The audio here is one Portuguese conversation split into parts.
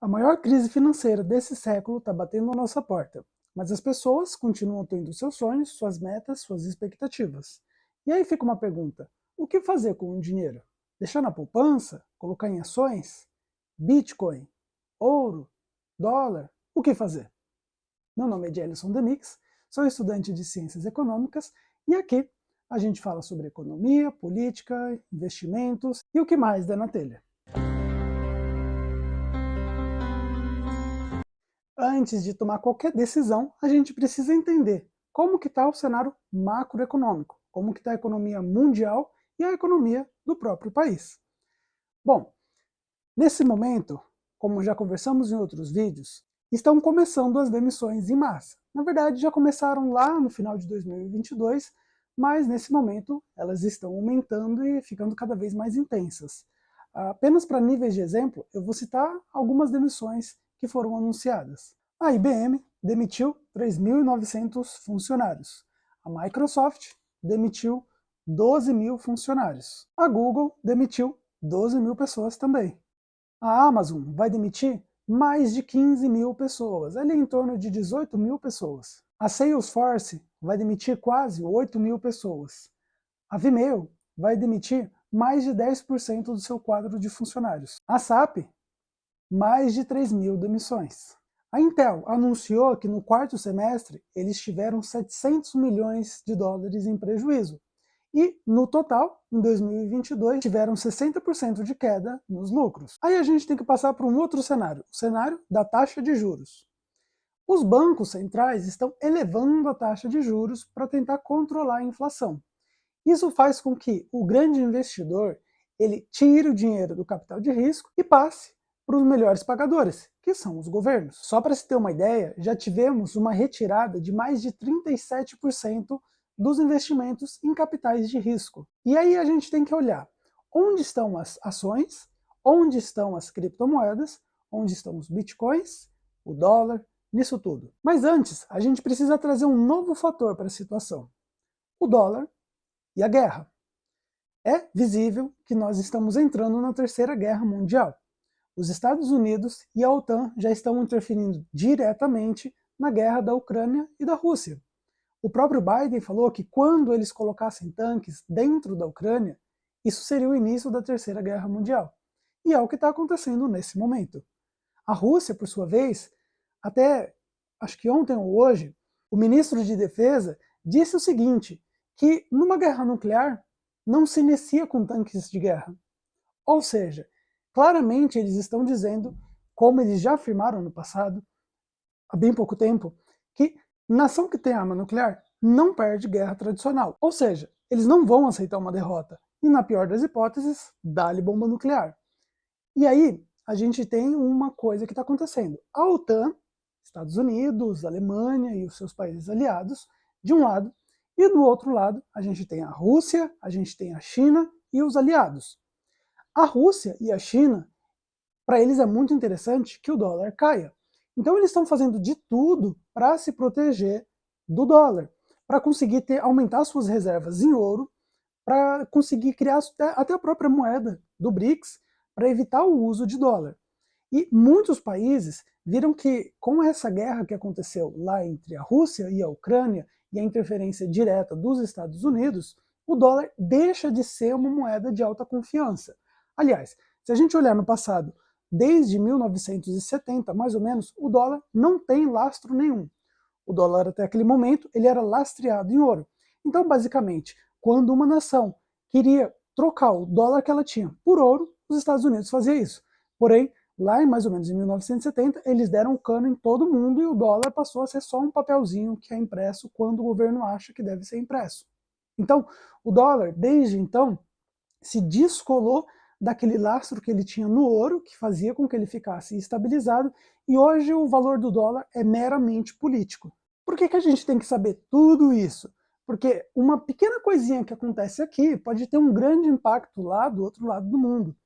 A maior crise financeira desse século está batendo na nossa porta, mas as pessoas continuam tendo seus sonhos, suas metas, suas expectativas. E aí fica uma pergunta: o que fazer com o dinheiro? Deixar na poupança? Colocar em ações? Bitcoin? Ouro? Dólar? O que fazer? Meu nome é Jelison Demix, sou estudante de Ciências Econômicas e aqui a gente fala sobre economia, política, investimentos e o que mais der na telha. Antes de tomar qualquer decisão, a gente precisa entender como que está o cenário macroeconômico, como que está a economia mundial e a economia do próprio país. Bom, nesse momento, como já conversamos em outros vídeos, estão começando as demissões em massa. Na verdade, já começaram lá no final de 2022, mas nesse momento elas estão aumentando e ficando cada vez mais intensas. Apenas para níveis de exemplo, eu vou citar algumas demissões que foram anunciadas. A IBM demitiu 3.900 funcionários. A Microsoft demitiu 12 mil funcionários. A Google demitiu 12 mil pessoas também. A Amazon vai demitir mais de 15 mil pessoas, ali em torno de 18 mil pessoas. A Salesforce vai demitir quase 8 mil pessoas. A Vimeo vai demitir mais de 10% do seu quadro de funcionários. A SAP, mais de 3 mil demissões. A Intel anunciou que no quarto semestre eles tiveram 700 milhões de dólares em prejuízo. E, no total, em 2022, tiveram 60% de queda nos lucros. Aí a gente tem que passar para um outro cenário, o cenário da taxa de juros. Os bancos centrais estão elevando a taxa de juros para tentar controlar a inflação. Isso faz com que o grande investidor ele tire o dinheiro do capital de risco e passe para os melhores pagadores, que são os governos. Só para se ter uma ideia, já tivemos uma retirada de mais de 37% dos investimentos em capitais de risco. E aí a gente tem que olhar onde estão as ações, onde estão as criptomoedas, onde estão os bitcoins, o dólar, nisso tudo. Mas antes, a gente precisa trazer um novo fator para a situação: o dólar e a guerra. É visível que nós estamos entrando na Terceira Guerra Mundial. Os Estados Unidos e a OTAN já estão interferindo diretamente na guerra da Ucrânia e da Rússia. O próprio Biden falou que quando eles colocassem tanques dentro da Ucrânia, isso seria o início da Terceira Guerra Mundial. E é o que está acontecendo nesse momento. A Rússia, por sua vez, até acho que ontem ou hoje, o ministro de Defesa disse o seguinte, que numa guerra nuclear não se inicia com tanques de guerra. Ou seja, claramente eles estão dizendo, como eles já afirmaram no passado, há bem pouco tempo, que nação que tem arma nuclear não perde guerra tradicional. Ou seja, eles não vão aceitar uma derrota. E na pior das hipóteses, dá-lhe bomba nuclear. E aí, a gente tem uma coisa que está acontecendo. A OTAN, Estados Unidos, Alemanha e os seus países aliados, de um lado, e do outro lado, a gente tem a Rússia, a gente tem a China e os aliados. A Rússia e a China, para eles é muito interessante que o dólar caia. Então eles estão fazendo de tudo para se proteger do dólar, para conseguir aumentar suas reservas em ouro, para conseguir criar até a própria moeda do BRICS, para evitar o uso de dólar. E muitos países viram que, com essa guerra que aconteceu lá entre a Rússia e a Ucrânia, e a interferência direta dos Estados Unidos, o dólar deixa de ser uma moeda de alta confiança. Aliás, se a gente olhar no passado, desde 1970, mais ou menos, o dólar não tem lastro nenhum. O dólar, até aquele momento, ele era lastreado em ouro. Então, basicamente, quando uma nação queria trocar o dólar que ela tinha por ouro, os Estados Unidos faziam isso. Porém, lá em mais ou menos em 1970, eles deram cano em todo mundo e o dólar passou a ser só um papelzinho que é impresso quando o governo acha que deve ser impresso. Então, o dólar, desde então, se descolou daquele lastro que ele tinha no ouro, que fazia com que ele ficasse estabilizado, e hoje o valor do dólar é meramente político. Por que a gente tem que saber tudo isso? Porque uma pequena coisinha que acontece aqui pode ter um grande impacto lá do outro lado do mundo.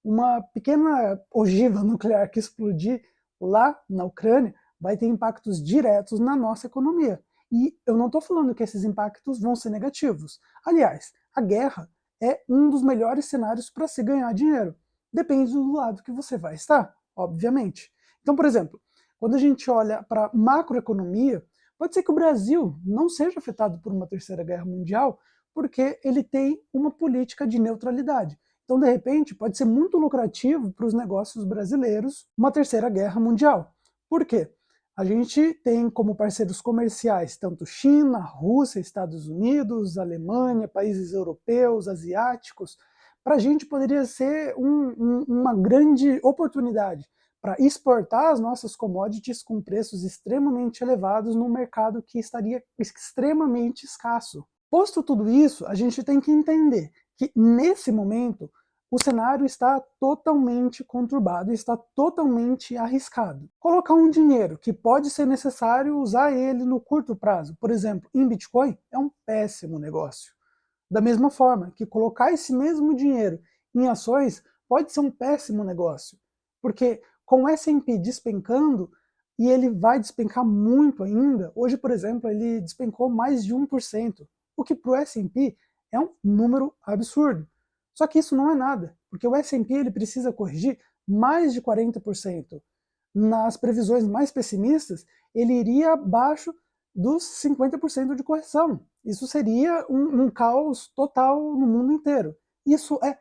Uma pequena ogiva nuclear que explodir lá na Ucrânia vai ter impactos diretos na nossa economia. E eu não estou falando que esses impactos vão ser negativos. Aliás, a guerra é um dos melhores cenários para se ganhar dinheiro. Depende do lado que você vai estar, obviamente. Então, por exemplo, quando a gente olha para a macroeconomia, pode ser que o Brasil não seja afetado por uma terceira guerra mundial, porque ele tem uma política de neutralidade. Então, de repente, pode ser muito lucrativo para os negócios brasileiros uma terceira guerra mundial. Por quê? A gente tem como parceiros comerciais tanto China, Rússia, Estados Unidos, Alemanha, países europeus, asiáticos. Para a gente poderia ser uma grande oportunidade para exportar as nossas commodities com preços extremamente elevados num mercado que estaria extremamente escasso. Posto tudo isso, a gente tem que entender que, nesse momento, o cenário está totalmente conturbado, está totalmente arriscado. Colocar um dinheiro que pode ser necessário usar ele no curto prazo, por exemplo, em Bitcoin, é um péssimo negócio. Da mesma forma que colocar esse mesmo dinheiro em ações pode ser um péssimo negócio, porque com o S&P despencando, e ele vai despencar muito ainda, hoje, por exemplo, ele despencou mais de 1%, o que para o S&P é um número absurdo. Só que isso não é nada, porque o S&P ele precisa corrigir mais de 40%. Nas previsões mais pessimistas, ele iria abaixo dos 50% de correção. Isso seria um caos total no mundo inteiro. Isso é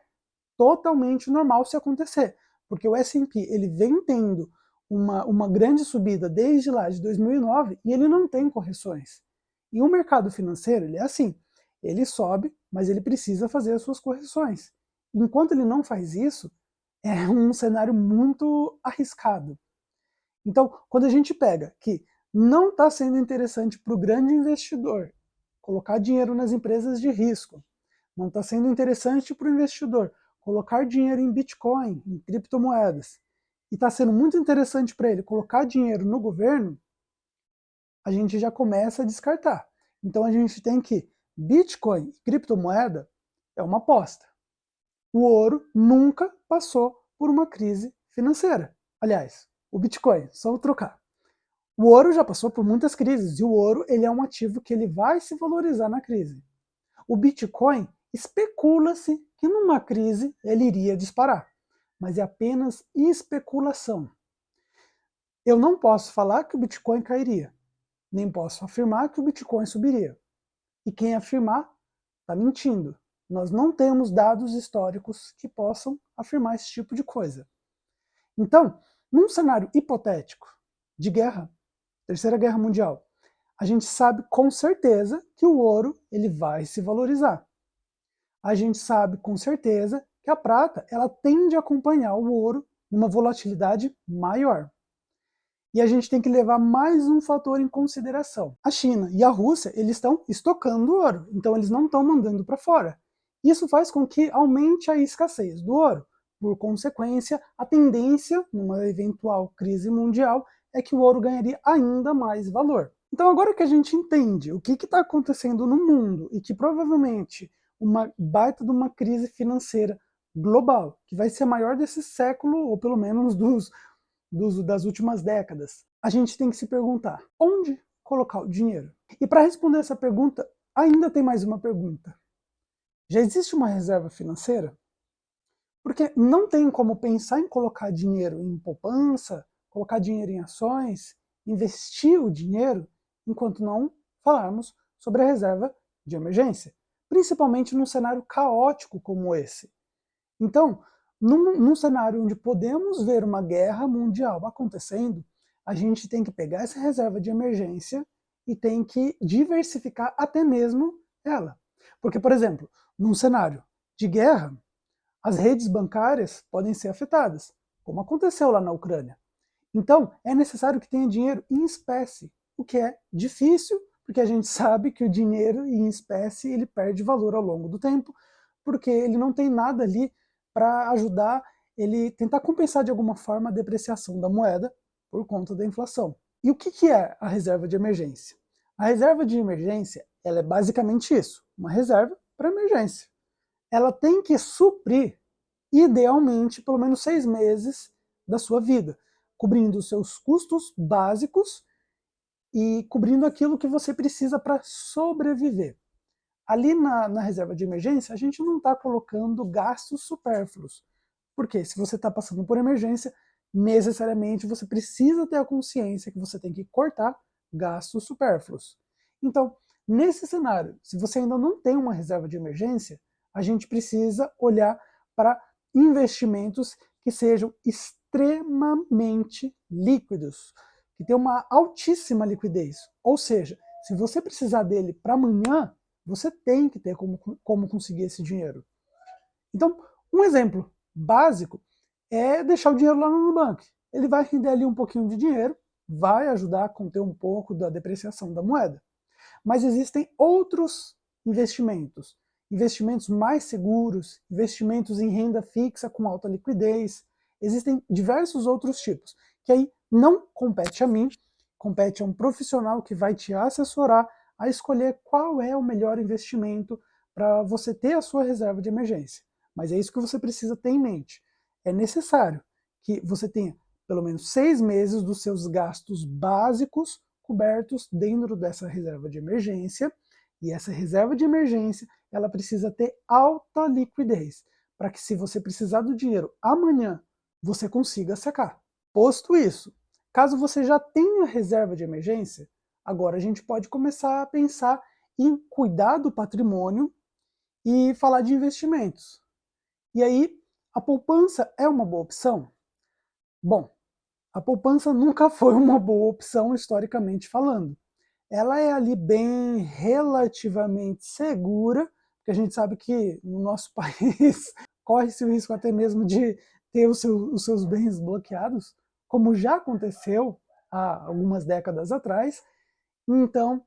totalmente normal se acontecer, porque o S&P ele vem tendo uma grande subida desde lá de 2009 e ele não tem correções. E o mercado financeiro ele é assim, ele sobe, mas ele precisa fazer as suas correções. Enquanto ele não faz isso, é um cenário muito arriscado. Então, quando a gente pega que não está sendo interessante para o grande investidor colocar dinheiro nas empresas de risco, não está sendo interessante para o investidor colocar dinheiro em Bitcoin, em criptomoedas, e está sendo muito interessante para ele colocar dinheiro no governo, a gente já começa a descartar. Então a gente tem que Bitcoin e criptomoeda é uma aposta. O ouro nunca passou por uma crise financeira. Aliás, o Bitcoin, só vou trocar. O ouro já passou por muitas crises e o ouro ele é um ativo que ele vai se valorizar na crise. O Bitcoin especula-se que numa crise ele iria disparar, mas é apenas especulação. Eu não posso falar que o Bitcoin cairia, nem posso afirmar que o Bitcoin subiria. E quem afirmar está mentindo. Nós não temos dados históricos que possam afirmar esse tipo de coisa. Então, num cenário hipotético de guerra, Terceira Guerra Mundial, a gente sabe com certeza que o ouro ele vai se valorizar. A gente sabe com certeza que a prata ela tende a acompanhar o ouro numa volatilidade maior. E a gente tem que levar mais um fator em consideração. A China e a Rússia eles estão estocando ouro, então eles não estão mandando para fora. Isso faz com que aumente a escassez do ouro. Por consequência, a tendência, numa eventual crise mundial, é que o ouro ganharia ainda mais valor. Então agora que a gente entende o que está acontecendo no mundo e que provavelmente uma baita de uma crise financeira global, que vai ser a maior desse século, ou pelo menos das últimas décadas, a gente tem que se perguntar, onde colocar o dinheiro? E para responder essa pergunta, ainda tem mais uma pergunta. Já existe uma reserva financeira? Porque não tem como pensar em colocar dinheiro em poupança, colocar dinheiro em ações, investir o dinheiro, enquanto não falarmos sobre a reserva de emergência, principalmente num cenário caótico como esse. Então, num cenário onde podemos ver uma guerra mundial acontecendo, a gente tem que pegar essa reserva de emergência e tem que diversificar até mesmo ela. Porque, por exemplo, num cenário de guerra, as redes bancárias podem ser afetadas, como aconteceu lá na Ucrânia. Então, é necessário que tenha dinheiro em espécie, o que é difícil, porque a gente sabe que o dinheiro em espécie ele perde valor ao longo do tempo, porque ele não tem nada ali para ajudar ele tentar compensar de alguma forma a depreciação da moeda por conta da inflação. E o que é a reserva de emergência? A reserva de emergência ela é basicamente isso, uma reserva para emergência. Ela tem que suprir, idealmente, pelo menos 6 meses da sua vida, cobrindo os seus custos básicos e cobrindo aquilo que você precisa para sobreviver. Ali na reserva de emergência, a gente não está colocando gastos supérfluos. Porque se você está passando por emergência, necessariamente você precisa ter a consciência que você tem que cortar gastos supérfluos. Então, nesse cenário, se você ainda não tem uma reserva de emergência, a gente precisa olhar para investimentos que sejam extremamente líquidos, que tenham uma altíssima liquidez. Ou seja, se você precisar dele para amanhã, você tem que ter como conseguir esse dinheiro. Então, um exemplo básico é deixar o dinheiro lá no Nubank. Ele vai render ali um pouquinho de dinheiro, vai ajudar a conter um pouco da depreciação da moeda. Mas existem outros investimentos, investimentos mais seguros, investimentos em renda fixa com alta liquidez. Existem diversos outros tipos, que aí não compete a mim, compete a um profissional que vai te assessorar a escolher qual é o melhor investimento para você ter a sua reserva de emergência. Mas é isso que você precisa ter em mente. É necessário que você tenha pelo menos 6 meses dos seus gastos básicos cobertos dentro dessa reserva de emergência, e essa reserva de emergência ela precisa ter alta liquidez, para que se você precisar do dinheiro amanhã, você consiga sacar. Posto isso, caso você já tenha reserva de emergência, agora a gente pode começar a pensar em cuidar do patrimônio e falar de investimentos. E aí, a poupança é uma boa opção? Bom, a poupança nunca foi uma boa opção historicamente falando. Ela é ali bem relativamente segura, porque a gente sabe que no nosso país corre-se o risco até mesmo de ter os seus bens bloqueados, como já aconteceu há algumas décadas atrás. Então,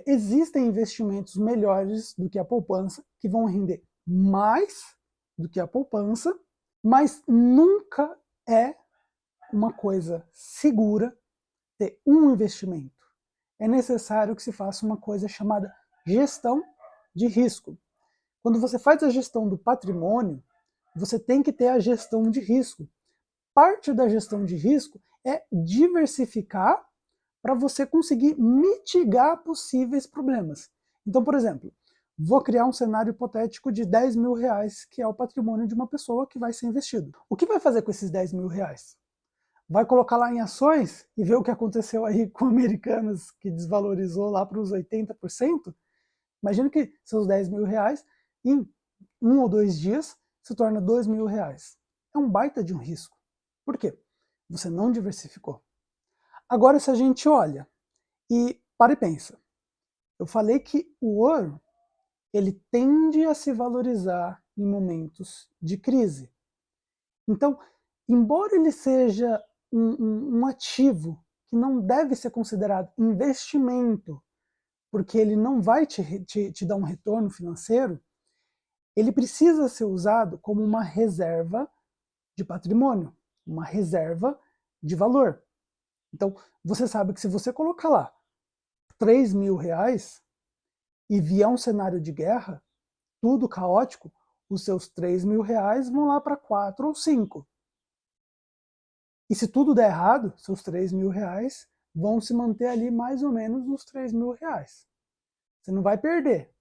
existem investimentos melhores do que a poupança, que vão render mais do que a poupança, mas nunca é uma coisa segura ter um investimento. É necessário que se faça uma coisa chamada gestão de risco. Quando você faz a gestão do patrimônio, você tem que ter a gestão de risco. Parte da gestão de risco é diversificar para você conseguir mitigar possíveis problemas. Então, por exemplo, vou criar um cenário hipotético de 10 mil reais, que é o patrimônio de uma pessoa que vai ser investido. O que vai fazer com esses 10 mil reais? Vai colocar lá em ações e ver o que aconteceu aí com Americanas, que desvalorizou lá para os 80%? Imagina que seus 10 mil reais, em 1 ou 2 dias, se torna 2 mil reais. É um baita de um risco. Por quê? Você não diversificou. Agora, se a gente olha e para e pensa, eu falei que o ouro ele tende a se valorizar em momentos de crise. Então, embora ele seja um ativo que não deve ser considerado investimento, porque ele não vai te dar um retorno financeiro, ele precisa ser usado como uma reserva de patrimônio, uma reserva de valor. Então, você sabe que se você colocar lá 3 mil reais e vier um cenário de guerra, tudo caótico, os seus 3 mil reais vão lá para 4 ou 5. E se tudo der errado, seus 3 mil reais vão se manter ali mais ou menos nos 3 mil reais. Você não vai perder,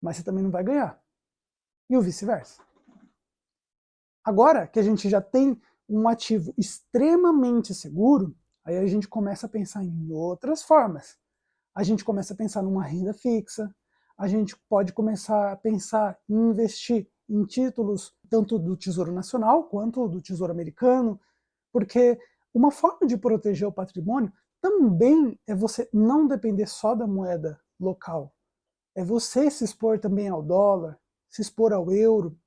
mas você também não vai ganhar. E o vice-versa. Agora que a gente já tem um ativo extremamente seguro, aí a gente começa a pensar em outras formas. A gente começa a pensar numa renda fixa, a gente pode começar a pensar em investir em títulos tanto do Tesouro Nacional quanto do Tesouro Americano, porque uma forma de proteger o patrimônio também é você não depender só da moeda local. É você se expor também ao dólar, se expor ao euro.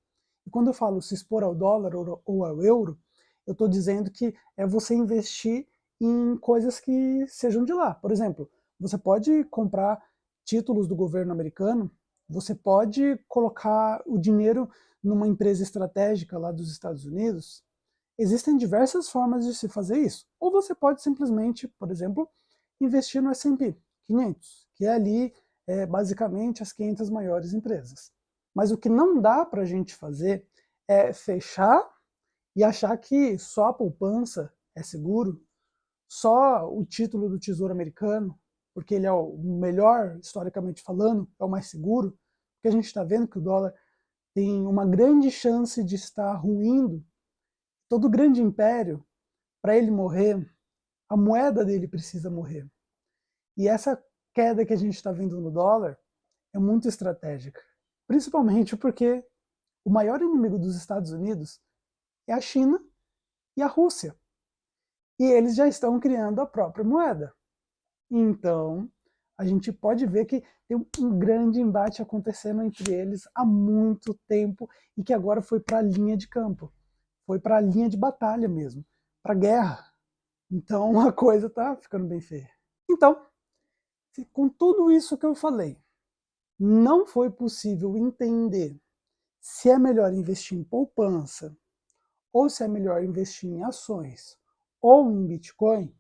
E quando eu falo se expor ao dólar ou ao euro, eu estou dizendo que é você investir em coisas que sejam de lá. Por exemplo, você pode comprar títulos do governo americano, você pode colocar o dinheiro numa empresa estratégica lá dos Estados Unidos. Existem diversas formas de se fazer isso. Ou você pode simplesmente, por exemplo, investir no S&P 500, que é ali basicamente as 500 maiores empresas. Mas o que não dá para a gente fazer é fechar e achar que só a poupança é seguro, só o título do Tesouro Americano, porque ele é o melhor, historicamente falando, é o mais seguro, porque a gente está vendo que o dólar tem uma grande chance de estar ruindo. Todo grande império para ele morrer, a moeda dele precisa morrer. E essa queda que a gente está vendo no dólar é muito estratégica, principalmente porque o maior inimigo dos Estados Unidos é a China e a Rússia. E eles já estão criando a própria moeda. Então, a gente pode ver que tem um grande embate acontecendo entre eles há muito tempo e que agora foi para a linha de campo, foi para a linha de batalha mesmo, para a guerra. Então, a coisa está ficando bem feia. Então, com tudo isso que eu falei, não foi possível entender se é melhor investir em poupança, ou se é melhor investir em ações ou em Bitcoin,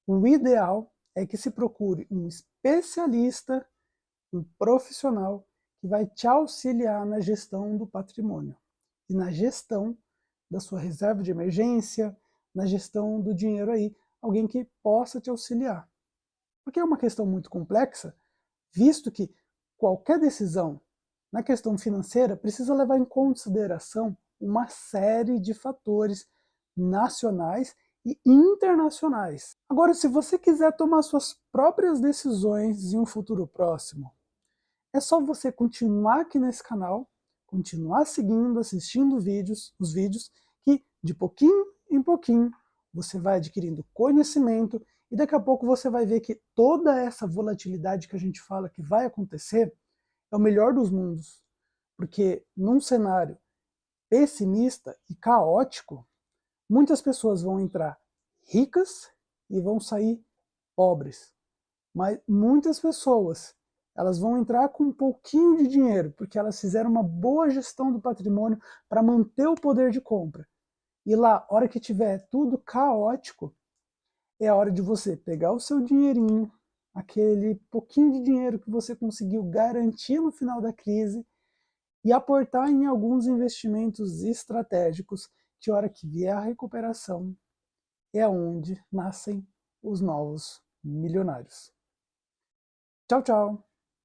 o ideal é que se procure um especialista, um profissional que vai te auxiliar na gestão do patrimônio e na gestão da sua reserva de emergência, na gestão do dinheiro aí, alguém que possa te auxiliar. Porque é uma questão muito complexa, visto que qualquer decisão na questão financeira precisa levar em consideração uma série de fatores nacionais e internacionais. Agora, se você quiser tomar suas próprias decisões em um futuro próximo, é só você continuar aqui nesse canal, continuar seguindo, assistindo os vídeos, que de pouquinho em pouquinho você vai adquirindo conhecimento e daqui a pouco você vai ver que toda essa volatilidade que a gente fala que vai acontecer é o melhor dos mundos. Porque num cenário pessimista e caótico, muitas pessoas vão entrar ricas e vão sair pobres. Mas muitas pessoas, elas vão entrar com um pouquinho de dinheiro, porque elas fizeram uma boa gestão do patrimônio para manter o poder de compra. E lá, hora que tiver tudo caótico, é a hora de você pegar o seu dinheirinho, aquele pouquinho de dinheiro que você conseguiu garantir no final da crise, e aportar em alguns investimentos estratégicos, que a hora que vier a recuperação, é onde nascem os novos milionários. Tchau, tchau!